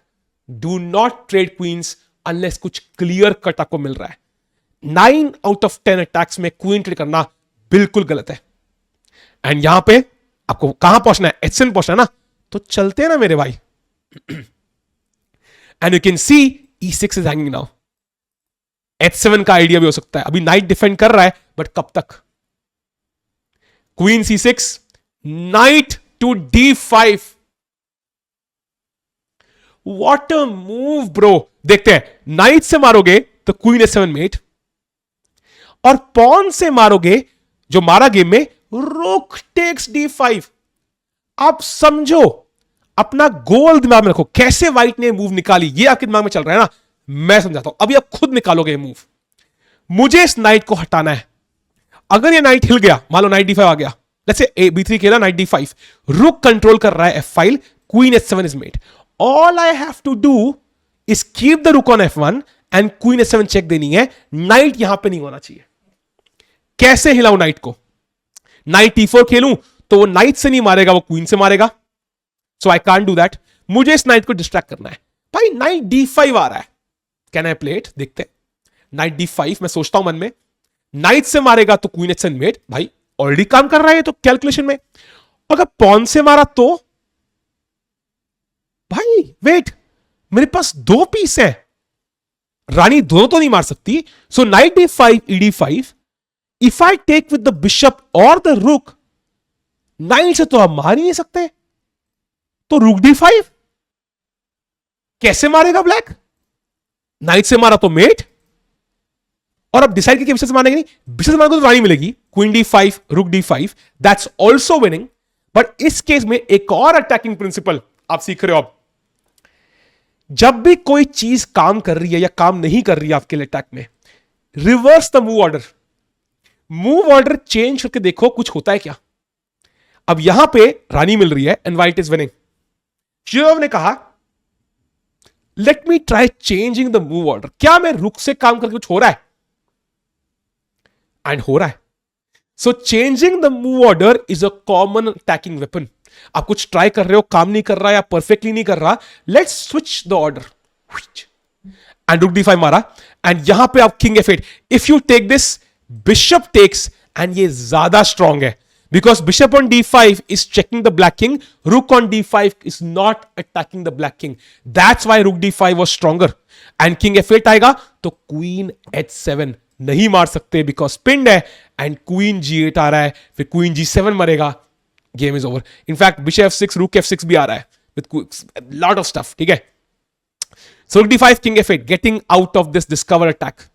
do not trade queens unless कुछ क्लियर कट आपको मिल रहा है। 9 आउट ऑफ 10 अटैक्स में क्वीन ट्रेड करना बिल्कुल गलत है। एंड यहां पे आपको कहां पहुंचना है, H7 पहुंचना है ना, तो चलते हैं ना मेरे भाई. And you can C E6 is hanging now. H7 का आइडिया भी हो सकता है. अभी नाइट डिफेंड कर रहा है, बट कब तक. Queen C6, knight to D5. What a move bro. देखते हैं, नाइट से मारोगे तो क्वीन H7 मेट, और पॉन से मारोगे जो मारा गेम में, रुक टेक्स D5. आप समझो, अपना गोल दिमाग में रखो. कैसे व्हाइट ने मूव निकाली ये आपके दिमाग में चल रहा है ना, मैं समझाता हूं. अभी आप खुद निकालोगे ये मूव. मुझे इस नाइट को हटाना है. अगर ये नाइट हिल गया, मान लो नाइट D5 आ गया, लेट्स से B3 खेला, नाइट D5, रुक कंट्रोल कर रहा है F5, queen H7 is mate. All I have to do is keep the rook on F1 and queen H7 check देनी है. नाइट यहां पे नहीं होना चाहिए. कैसे हिलाऊं नाइट को. नाइट T4 खेलूं तो वो नाइट से नहीं मारेगा, वो क्वीन से मारेगा. सो आई कांट डू दैट. मुझे इस नाइट को डिस्ट्रैक्ट करना है. भाई नाइट D5 आ रहा है, कैन आई प्ले इट. देखते हैं. नाइट D5 मैं सोचता हूं मन में, नाइट से मारेगा तो क्वीन H7 मेट. भाई ऑलरेडी काम कर रहा है तो कैलकुलेशन में. अगर पॉन से मारा तो भाई वेट, मेरे पास दो पीस है, रानी दोनों तो नहीं मार सकती. So knight D5 ED5. If I take with the bishop और द रुक, नाइट से तो आप मार ही नहीं सकते, तो रुक D5 कैसे मारेगा ब्लैक. नाइट से मारा तो मेट, और अब डिसाइड किया बिशप से मारेंगे नहीं, बिशप से मारेंगे तो रानी मिलेगी. क्वीन D5 रुक D5, that's also winning. But इस केस में एक और अटैकिंग प्रिंसिपल आप सीख रहे हो. अब जब भी कोई चीज काम कर रही है या काम नहीं कर रही है आपके लिए अटैक में, reverse the move order. Move order change करके देखो कुछ होता है क्या. अब यहां पे रानी मिल रही है and white is winning. Shiv ने कहा let me try changing the move order. क्या मैं रुक से काम करके कुछ हो रहा है, एंड हो रहा है. So changing the move order is a common attacking weapon. आप कुछ ट्राई कर रहे हो, काम नहीं कर रहा या परफेक्टली नहीं कर रहा, let's switch the order. And rook D5 मारा, एंड यहां पे आप king F8. If you take this, bishop takes, and ये ज्यादा स्ट्रॉन्ग है because bishop on D5 is checking the black king, rook on D5 is not attacking the black king. That's why rook D5 was stronger. And king F8 आएगा तो queen H7 नहीं मार सकते because pinned है, and queen G8 आ रहा है, फिर queen G7 मरेगा, game is over. In fact bishop F6 rook F6 भी आ रहा है with lot of stuff. ठीक है. So rook D5 king F8 getting out of this discover attack.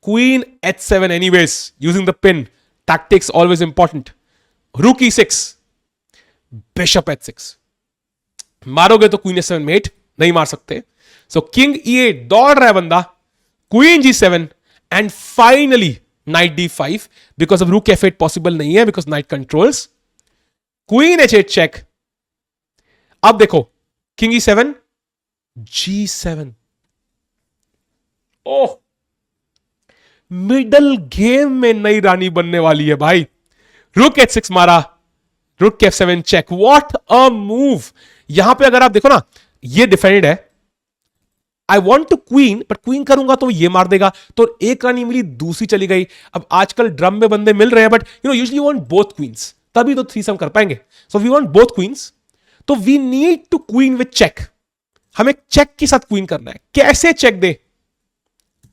Queen H7 anyways using the pin. Tactics always important. Rook E6, Bishop H6. मारोगे तो Queen H7 met, नहीं मार सकते. So King E8 दौड़ रहा है बंदा, Queen G7, and finally Knight D5 because of Rook F8 possible नहीं है because Knight controls. Queen H8 check. अब देखो King E7, G7. ओह, मिडल गेम में नई रानी बनने वाली है भाई. रुक H6 मारा, रुक F7 check. What a move. यहां पे अगर आप देखो ना, ये डिफेंडेड है. I want to queen, but queen करूंगा तो ये मार देगा, तो एक रानी मिली, दूसरी चली गई. अब आजकल ड्रम में बंदे मिल रहे हैं, but you know usually want both queens, तभी तो थ्रीसम कर पाएंगे. So we want both queens, तो we need to queen with check. हमें चेक के साथ क्वीन करना है. कैसे चेक दे.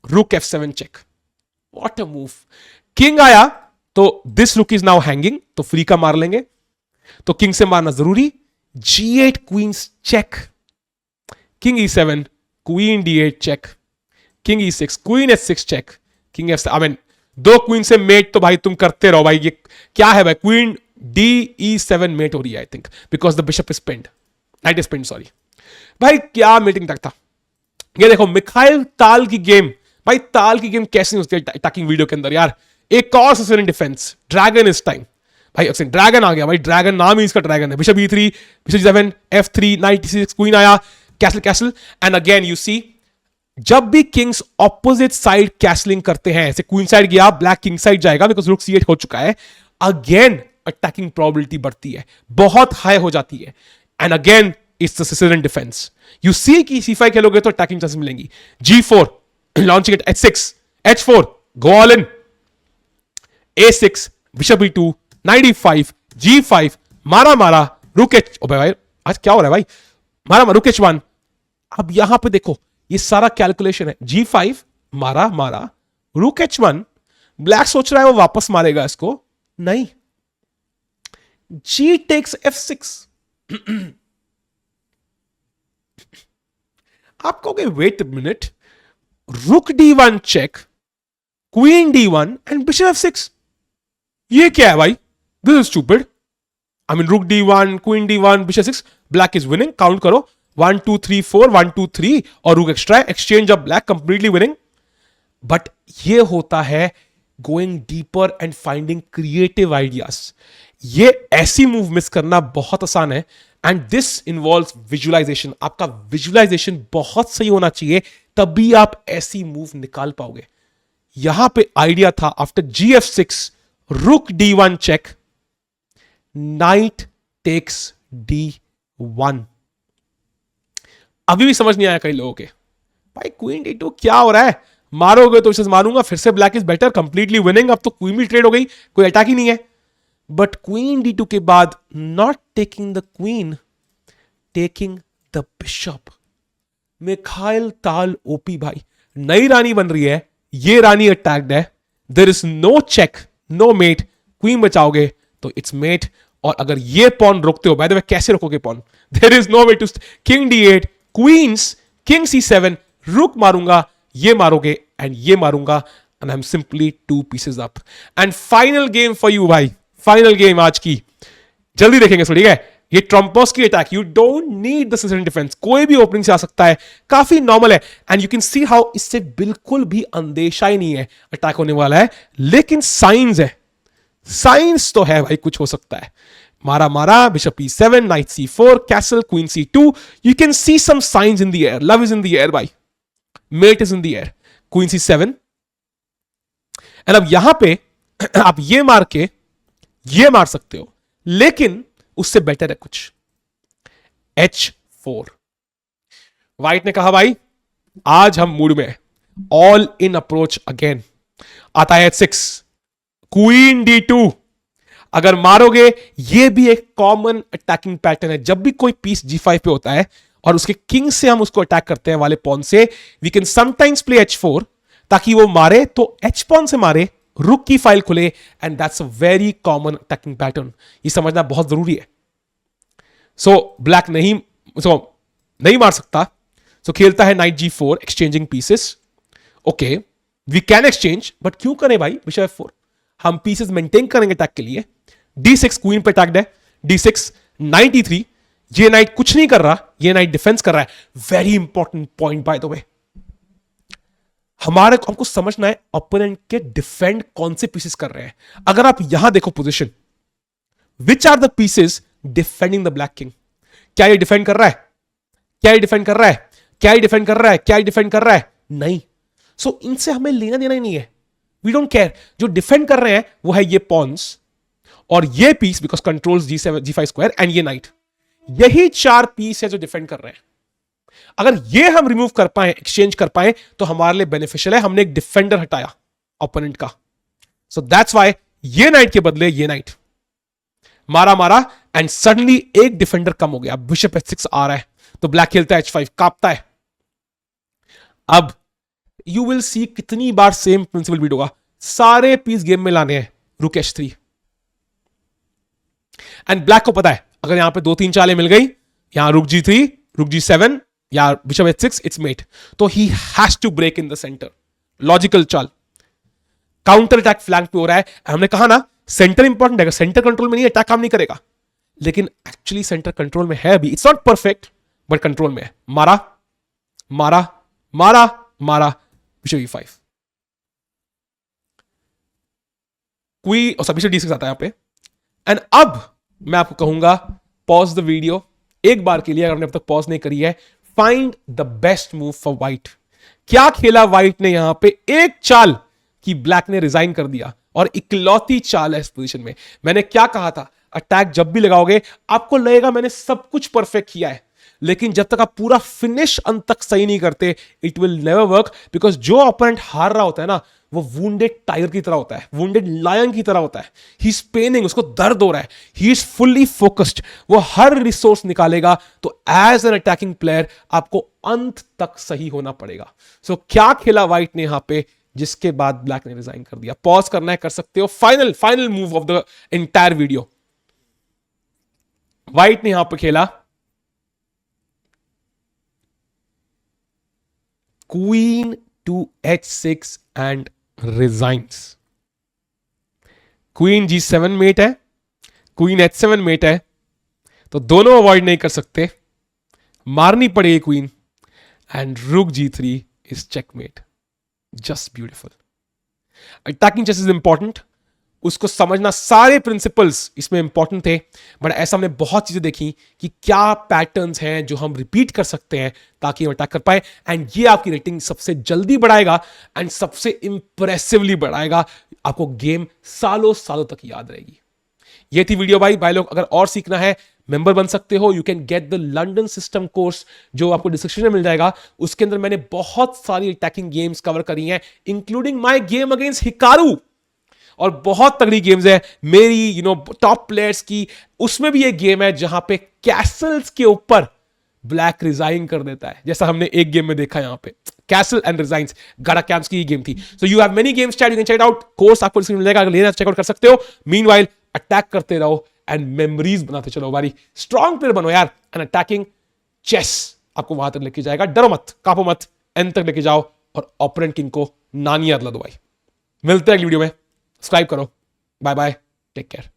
Rook F7 check. What a move. King आया तो this rook is now hanging, तो फ्री का मार लेंगे, तो किंग से मारना जरूरी. G8 queens check, king E7 queen D8 check, king E6 queen H6 check, king F7. I mean दो क्वीन से मेट तो भाई तुम करते रहो भाई. ये क्या है भाई, क्वीन DE7 मेट हो रही है I think because the bishop is pinned, night is pinned, sorry भाई. क्या मीटिंग तक था. ये देखो मिखाइल ताल की गेम. भाई ताल की गेम कैसे होती है अटैकिंग वीडियो के अंदर यार. एक और सस्टेन डिफेंस, ड्रैगन इस टाइम. भाई ड्रैगन आ गया भाई, ड्रैगन नाम ही इसका ड्रैगन है. Bishop E3, bishop G7, F3, knight C6, queen आया, castle castle. And again you see, जब भी किंग्स ऑपोजिट साइड कैसलिंग करते हैं, ऐसे क्वीन साइड गया, ब्लैक किंग साइड जाएगा बिकॉज रुक C8 हो चुका है, अगेन अटैकिंग प्रोबेबिलिटी बढ़ती है, बहुत हाई हो जाती है. And again it's the Sicilian defence. You see कि C5 खेलोगे तो अटैकिंग चांसेस मिलेंगी. G4 launching at H6, H4 go all in, A6 bishop E2 95, G5, मारा मारा, रुक एच, ओ भाई आज क्या हो रहा है भाई, मारा रुक H1। अब यहां पे देखो ये सारा कैलकुलेशन है, G5 मारा मारा, रुक H1, ब्लैक सोच रहा है वो वापस मारेगा इसको, नहीं, G टेक्स F6। आप कहोगे वेट मिनट, रुक D1 check, queen D1 and bishop F6, ये क्या है भाई, this is stupid. I mean रुक D1, queen D1, bishop F6, black is winning, count करो 1 2 3 4, 1 2 3 और रुक extra, exchange of black, completely winning. But ये होता है going deeper and finding creative ideas. ये ऐसी मूव मिस करना बहुत आसान है, एंड दिस इन्वॉल्व्स विजुअलाइजेशन। आपका विजुअलाइजेशन बहुत सही होना चाहिए, तभी आप ऐसी मूव निकाल पाओगे। यहां पे आइडिया था आफ्टर GF6, रुक D1 check, knight takes D1। अभी भी समझ नहीं आया कई लोगों के, भाई क्वीन D2 क्या हो रहा है, मारोगे तो इसे मारूंगा, फिर से black is better, completely winning, अब तो क्वीन भी ट्रेड हो गई, कोई अटैक ही नहीं है। बट क्वीन D2 के बाद not taking the queen, taking the bishop. Mikhail Tal OP भाई, नई रानी बन रही है, ये रानी अटैक्ड है, there is no check, no mate, queen बचाओगे तो इट्स मेट, और अगर ये पॉन रोकते हो, बाय द वे कैसे रोकोगे pawn, there is no way to, king D8, queens, king C7, rook मारूंगा, ये मारोगे एंड ये मारूंगा, and I am simply 2 pieces up. And final game for you भाई, फाइनल गेम आज की, जल्दी देखेंगे, ठीक है। ये Trompowsky attack, you don't need the Sicilian defence, कोई भी ओपनिंग से आ सकता है, काफी नॉर्मल है, and you can see how इससे बिल्कुल भी अंदेशा ही नहीं है अटैक होने वाला है, लेकिन साइंस है, साइंस तो है भाई, कुछ हो सकता है। मारा मारा, bishop E7, knight C4, castle, queen C2, you can see some science in the air, love is in the air भाई, mate is in the air, queen C7, and अब यहां पे आप ये मार के ये मार सकते हो, लेकिन उससे बेटर है कुछ, H4। व्हाइट ने कहा भाई आज हम मूड में, ऑल इन अप्रोच अगेन, आता है H6, क्वीन D2, अगर मारोगे, ये भी एक कॉमन अटैकिंग पैटर्न है, जब भी कोई पीस G5 पे होता है और उसके किंग से हम उसको अटैक करते हैं वाले पॉन से, we can sometimes play H4 ताकि वो मारे तो H पॉन से मारे, रुक की फाइल खुले, and that's a very common attacking pattern, ये समझना बहुत जरूरी है। सो ब्लैक नहीं मार सकता, सो खेलता है knight G4, exchanging pieces. Okay we can exchange, but क्यों करें भाई बिशप F4, हम पीसेस मेंटेन करेंगे अटैक के लिए। D6 क्वीन पे अटैक्ड है, D6 नाइट E3, ये नाइट कुछ नहीं कर रहा, ये नाइट डिफेंस कर रहा है। Very important point by the वे, हमको समझना है ओपोनेंट के डिफेंड कौन से पीसेस कर रहे हैं। अगर आप यहां देखो position, which are the pieces defending the black king, क्या ये डिफेंड कर रहा है, क्या ये डिफेंड कर रहा है, क्या ये डिफेंड कर रहा है, क्या ये डिफेंड कर रहा है, नहीं। सो इनसे हमें लेना देना ही नहीं है, वी डोंट केयर। जो डिफेंड कर रहे हैं वो है ये पॉन्स और ये piece, because controls G7 G5 square, and ये नाइट, यही 4 पीस है जो डिफेंड कर रहे हैं। अगर ये हम रिमूव कर पाए, एक्सचेंज कर पाए, तो हमारे लिए बेनिफिशियल है, हमने एक डिफेंडर हटाया ओपोनेंट का। सो दैट्स व्हाई ये नाइट के बदले ये नाइट मारा मारा, एंड सडनली एक डिफेंडर कम हो गया, बिशप H6 आ रहा है, तो ब्लैक खेलता है H5, कांपता है। अब यू विल सी कितनी बार सेम प्रिंसिपल बीट होगा, सारे पीस गेम में लाने हैं, रुक H3, एंड ब्लैक को पता है अगर यहां पे 2-3 चालें मिल गई, यहां रुक G3, रुक G7 या बिशप H6, इट्स मेट, तो he has to break in the centre, logical चाल। काउंटर अटैक फ्लैंक पे हो रहा है, हमने कहा ना सेंटर इंपॉर्टेंट है, सेंटर कंट्रोल में नहीं अटैक काम नहीं करेगा, लेकिन एक्चुअली सेंटर कंट्रोल में है भी, it's not perfect but control में है। मारा मारा मारा मारा, बिशप E5, बिशप D6 आता है यहां पे, एंड अब मैं आपको कहूंगा पॉज द वीडियो एक बार के लिए, अगर आपने अब तक पॉज नहीं करी है, find the best move for white. क्या खेला व्हाइट ने यहां पे, एक चाल कि ब्लैक ने रिजाइन कर दिया, और इकलौती चाल है इस पोजीशन में। मैंने क्या कहा था, अटैक जब भी लगाओगे आपको लगेगा मैंने सब कुछ परफेक्ट किया है, लेकिन जब तक आप पूरा फिनिश अंत तक सही नहीं करते, it will never work, because जो ओपोनेंट हार रहा होता है ना, वो वुंडेड टाइगर की तरह होता है, वुंडेड लायन की तरह होता है। ही इज पेनिंग, उसको दर्द हो रहा है, ही इज फुल्ली फोकस्ड, वो हर रिसोर्स निकालेगा। तो एज एन अटैकिंग प्लेयर आपको अंत तक सही होना पड़ेगा। सो क्या खेला व्हाइट ने यहां पे, जिसके बाद ब्लैक ने रिजाइन कर दिया। पॉज करना है, कर सकते हो। Final move of the entire video, white ने यहां पे खेला queen to H6 and resigns. Queen G7 mate है, क्वीन H7 मेट है, तो दोनों अवॉइड नहीं कर सकते, मारनी पड़ेगी queen, and rook G3 is checkmate. Just beautiful. Attacking chess is important, उसको समझना, सारे प्रिंसिपल्स इसमें इंपॉर्टेंट थे, बट ऐसा हमने बहुत चीजें देखी कि क्या पैटर्न्स हैं जो हम रिपीट कर सकते हैं ताकि हम अटैक कर पाए, एंड ये आपकी रेटिंग सबसे जल्दी बढ़ाएगा एंड सबसे इंप्रेसिवली बढ़ाएगा। आपको गेम सालों सालों तक याद रहेगी। ये थी वीडियो भाई लोग। अगर और सीखना है, मेंबर बन सकते हो। You can get the London system course, जो आपको डिस्क्रिप्शन में मिल जाएगा। उसके अंदर मैंने बहुत सारी अटैकिंग गेम्स कवर करी हैं, including my game against Hikaru, और बहुत तगड़ी गेम्स है मेरी टॉप प्लेयर्स की। उसमें भी एक गेम है जहां पे कैसल्स के ऊपर ब्लैक रिजाइन कर देता है, जैसा हमने एक गेम में देखा यहां पे, कैसल एंड रिजाइन्स, गारा कैंप्स की गेम थी। So you have many games chat, you can check it out. Course आपको डिस्क्रिप्शन में मिल जाएगा, अगर लेना चेकआउट कर सकते हो। मीनवाइल अटैक करते रहो एंड मेमोरीज बनाते चलो भाई। स्ट्रॉन्ग प्लेयर बनो यार, एंड अटैकिंग चेस आपको वहां तक लेके जाएगा। डरो मत, कापो मत, एंड तक लेके जाओ और ओपोनेंट किंग को नानी याद ला दो भाई। मिलते हैं अगली वीडियो में, सब्सक्राइब करो। Bye bye, take care.